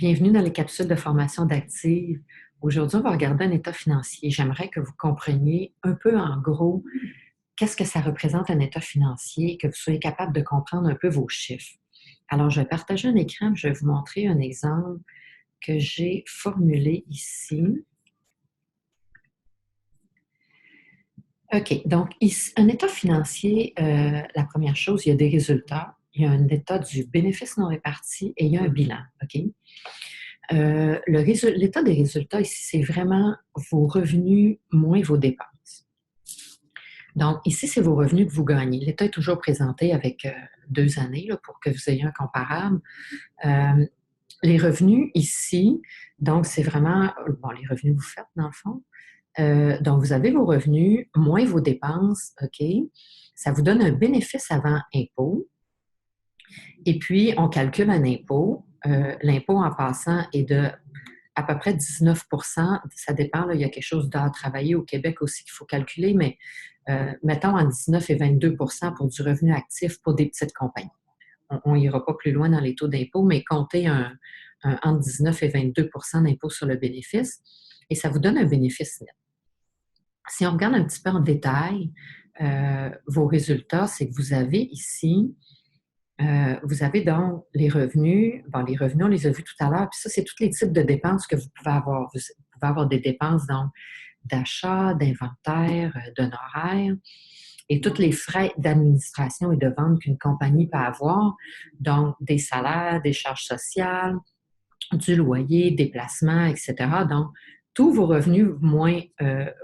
Bienvenue dans les capsules de formation d'actifs. Aujourd'hui, on va regarder un état financier. J'aimerais que vous compreniez un peu en gros qu'est-ce que ça représente un état financier, que vous soyez capable de comprendre un peu vos chiffres. Alors, je vais partager un écran, je vais vous montrer un exemple que j'ai formulé ici. OK, donc ici, un état financier, la première chose, il y a des résultats, il y a un état du bénéfice non réparti et il y a un bilan, OK? L'état des résultats ici, c'est vraiment vos revenus moins vos dépenses. Donc, ici, c'est vos revenus que vous gagnez. L'état est toujours présenté avec 2 années là, pour que vous ayez un comparable. Les revenus ici, donc, c'est vraiment les revenus que vous faites, dans le fond. Donc, vous avez vos revenus moins vos dépenses, OK? Ça vous donne un bénéfice avant impôt. Et puis, on calcule un impôt. L'impôt, en passant, est de à peu près 19 %. Ça dépend, là, il y a quelque chose d'à travailler au Québec aussi qu'il faut calculer, mais mettons en 19 et 22 % pour du revenu actif pour des petites compagnies. On n'ira pas plus loin dans les taux d'impôt, mais comptez entre 19 et 22 % d'impôt sur le bénéfice et ça vous donne un bénéfice net. Si on regarde un petit peu en détail, vos résultats, c'est que vous avez ici vous avez donc les revenus. Bon, les revenus, on les a vus tout à l'heure. Puis ça, c'est tous les types de dépenses que vous pouvez avoir. Vous pouvez avoir des dépenses donc d'achat, d'inventaire, d'honoraires et tous les frais d'administration et de vente qu'une compagnie peut avoir. Donc, des salaires, des charges sociales, du loyer, des placements, etc. Donc, tous vos revenus moins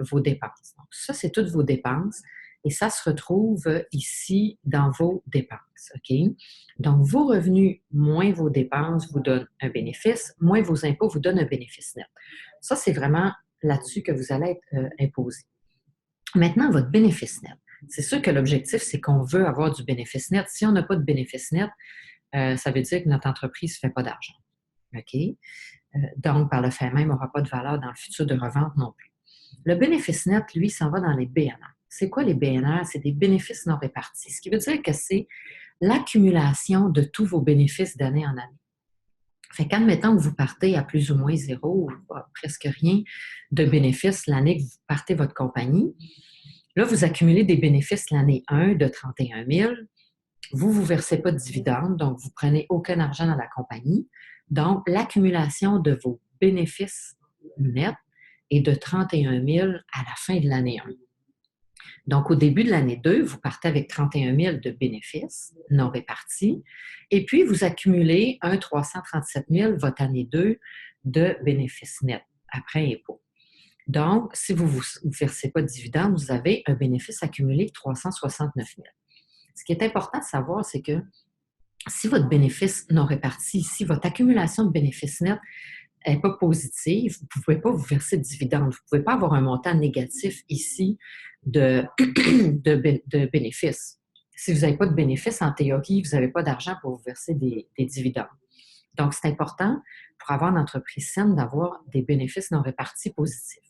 vos dépenses. Donc, ça, c'est toutes vos dépenses. Et ça se retrouve ici dans vos dépenses. OK? Donc, vos revenus moins vos dépenses vous donnent un bénéfice, moins vos impôts vous donnent un bénéfice net. Ça, c'est vraiment là-dessus que vous allez être imposé. Maintenant, votre bénéfice net. C'est sûr que l'objectif, c'est qu'on veut avoir du bénéfice net. Si on n'a pas de bénéfice net, ça veut dire que notre entreprise ne fait pas d'argent. OK? Donc, par le fait même, n'aura pas de valeur dans le futur de revente non plus. Le bénéfice net, lui, s'en va dans les BNR. C'est quoi les BNR? C'est des bénéfices non répartis, ce qui veut dire que c'est l'accumulation de tous vos bénéfices d'année en année. Fait qu'admettons que vous partez à plus ou moins zéro ou presque rien de bénéfices l'année que vous partez votre compagnie. Là, vous accumulez des bénéfices l'année 1 de 31 000. Vous ne versez pas de dividendes, donc vous ne prenez aucun argent dans la compagnie. Donc, l'accumulation de vos bénéfices nets est de 31 000 à la fin de l'année 1. Donc, au début de l'année 2, vous partez avec 31 000 de bénéfices non répartis et puis vous accumulez un 337 000 votre année 2 de bénéfices nets après impôt. Donc, si vous ne versez pas de dividendes, vous avez un bénéfice accumulé de 369 000. Ce qui est important de savoir, c'est que si votre bénéfice non réparti, si votre accumulation de bénéfices nets n'est pas positive, vous ne pouvez pas vous verser de dividendes. Vous ne pouvez pas avoir un montant négatif ici de bénéfices. Si vous n'avez pas de bénéfices, en théorie, vous n'avez pas d'argent pour vous verser des dividendes. Donc, c'est important pour avoir une entreprise saine d'avoir des bénéfices non répartis positifs.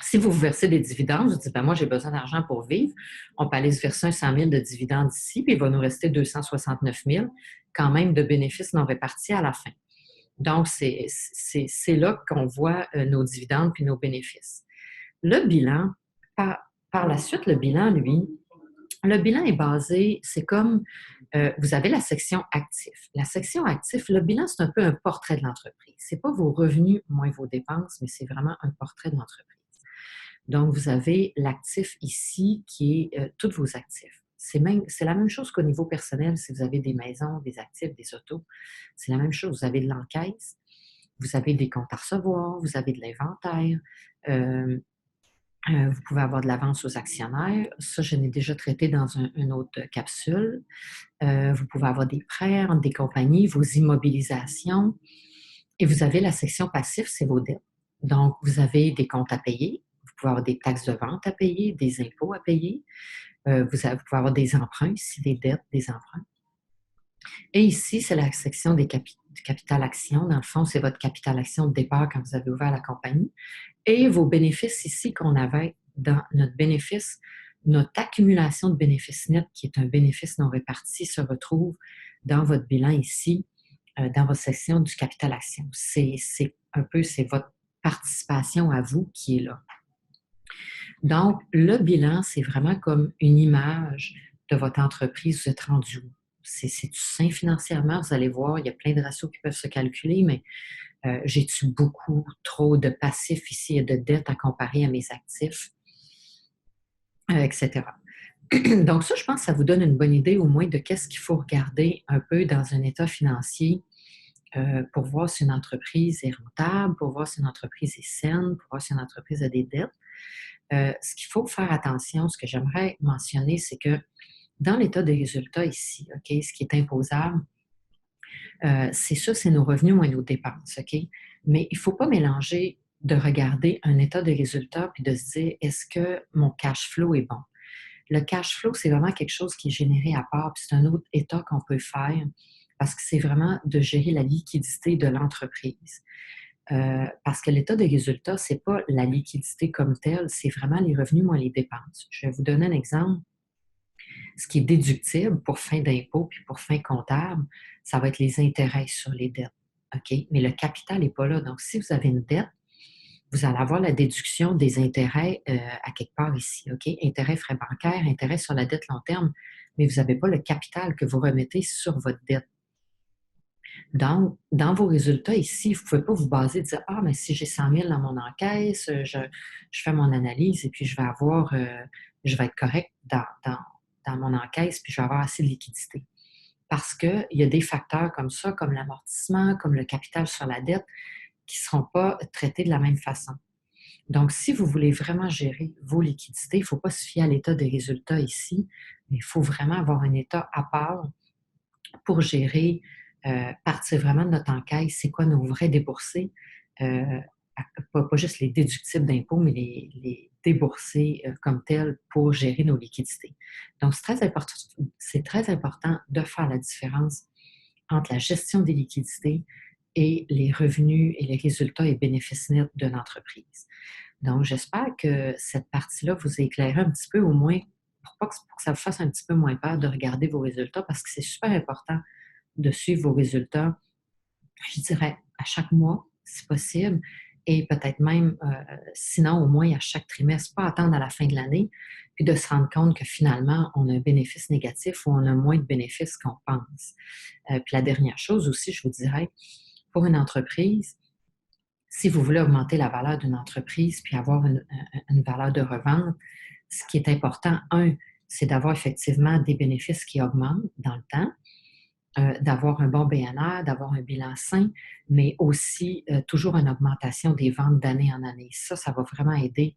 Si vous vous versez des dividendes, vous dites, moi, j'ai besoin d'argent pour vivre, on peut aller se verser un 100 000 de dividendes ici, puis il va nous rester 269 000 quand même de bénéfices non répartis à la fin. Donc, c'est là qu'on voit nos dividendes puis nos bénéfices. Le bilan, par la suite, le bilan est basé, c'est comme, vous avez la section actifs. La section actifs, le bilan, c'est un peu un portrait de l'entreprise. Ce n'est pas vos revenus moins vos dépenses, mais c'est vraiment un portrait de l'entreprise. Donc, vous avez l'actif ici qui est tous vos actifs. C'est la même chose qu'au niveau personnel, si vous avez des maisons, des actifs, des autos. C'est la même chose. Vous avez de l'encaisse, vous avez des comptes à recevoir, vous avez de l'inventaire, vous pouvez avoir de l'avance aux actionnaires. Ça, je l'ai déjà traité dans une autre capsule. Vous pouvez avoir des prêts entre des compagnies, vos immobilisations. Et vous avez la section passif, c'est vos dettes. Donc, vous avez des comptes à payer. Vous pouvez avoir des taxes de vente à payer, des impôts à payer. Vous pouvez avoir des emprunts ici, des dettes, des emprunts. Et ici, c'est la section du capital action. Dans le fond, c'est votre capital action de départ quand vous avez ouvert la compagnie. Et vos bénéfices ici qu'on avait dans notre bénéfice, notre accumulation de bénéfices nets, qui est un bénéfice non réparti, se retrouve dans votre bilan ici dans votre section du capital action. C'est c'est votre participation à vous qui est là. Donc, le bilan, c'est vraiment comme une image de votre entreprise. Vous êtes rendu où? C'est-tu sain financièrement? Vous allez voir, il y a plein de ratios qui peuvent se calculer, mais j'ai-tu beaucoup trop de passifs ici et de dettes à comparer à mes actifs, etc. Donc ça, je pense que ça vous donne une bonne idée au moins de qu'est-ce qu'il faut regarder un peu dans un état financier pour voir si une entreprise est rentable, pour voir si une entreprise est saine, pour voir si une entreprise a des dettes. Ce qu'il faut faire attention, ce que j'aimerais mentionner, c'est que dans l'état des résultats ici, OK, ce qui est imposable, c'est ça, c'est nos revenus moins nos dépenses, OK? Mais il ne faut pas mélanger de regarder un état de résultat puis de se dire, est-ce que mon cash flow est bon? Le cash flow, c'est vraiment quelque chose qui est généré à part, puis c'est un autre état qu'on peut faire parce que c'est vraiment de gérer la liquidité de l'entreprise. Parce que l'état des résultats, ce n'est pas la liquidité comme telle, c'est vraiment les revenus moins les dépenses. Je vais vous donner un exemple. Ce qui est déductible pour fin d'impôt puis pour fin comptable, ça va être les intérêts sur les dettes. OK? Mais le capital n'est pas là. Donc, si vous avez une dette, vous allez avoir la déduction des intérêts à quelque part ici. OK? Intérêts, frais bancaires, intérêts sur la dette long terme, mais vous n'avez pas le capital que vous remettez sur votre dette. Donc, dans vos résultats ici, vous ne pouvez pas vous baser et dire ah, mais si j'ai 100 000 dans mon encaisse, je fais mon analyse et puis je vais être correct dans mon encaisse puis je vais avoir assez de liquidité. Parce qu'il y a des facteurs comme ça, comme l'amortissement, comme le capital sur la dette, qui ne seront pas traités de la même façon. Donc, si vous voulez vraiment gérer vos liquidités, il ne faut pas se fier à l'état des résultats ici, mais il faut vraiment avoir un état à part pour gérer, partir vraiment de notre encaisse, c'est quoi nos vrais déboursés, euh, pas juste les déductibles d'impôts, mais les déboursés comme tels pour gérer nos liquidités. Donc, c'est très important de faire la différence entre la gestion des liquidités et les revenus et les résultats et bénéfices nets de l'entreprise. Donc, j'espère que cette partie-là vous a éclairé un petit peu, au moins, pour que ça vous fasse un petit peu moins peur de regarder vos résultats, parce que c'est super important de suivre vos résultats, je dirais, à chaque mois, si possible, et peut-être même, sinon, au moins à chaque trimestre, pas attendre à la fin de l'année, puis de se rendre compte que finalement, on a un bénéfice négatif ou on a moins de bénéfices qu'on pense. Puis la dernière chose aussi, je vous dirais, pour une entreprise, si vous voulez augmenter la valeur d'une entreprise puis avoir une valeur de revente, ce qui est important, c'est d'avoir effectivement des bénéfices qui augmentent dans le temps, d'avoir un bon BNR, d'avoir un bilan sain, mais aussi toujours une augmentation des ventes d'année en année. Ça va vraiment aider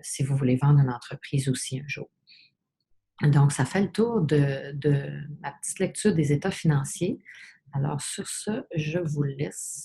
si vous voulez vendre une entreprise aussi un jour. Donc, ça fait le tour de ma petite lecture des états financiers. Alors, sur ce, je vous laisse.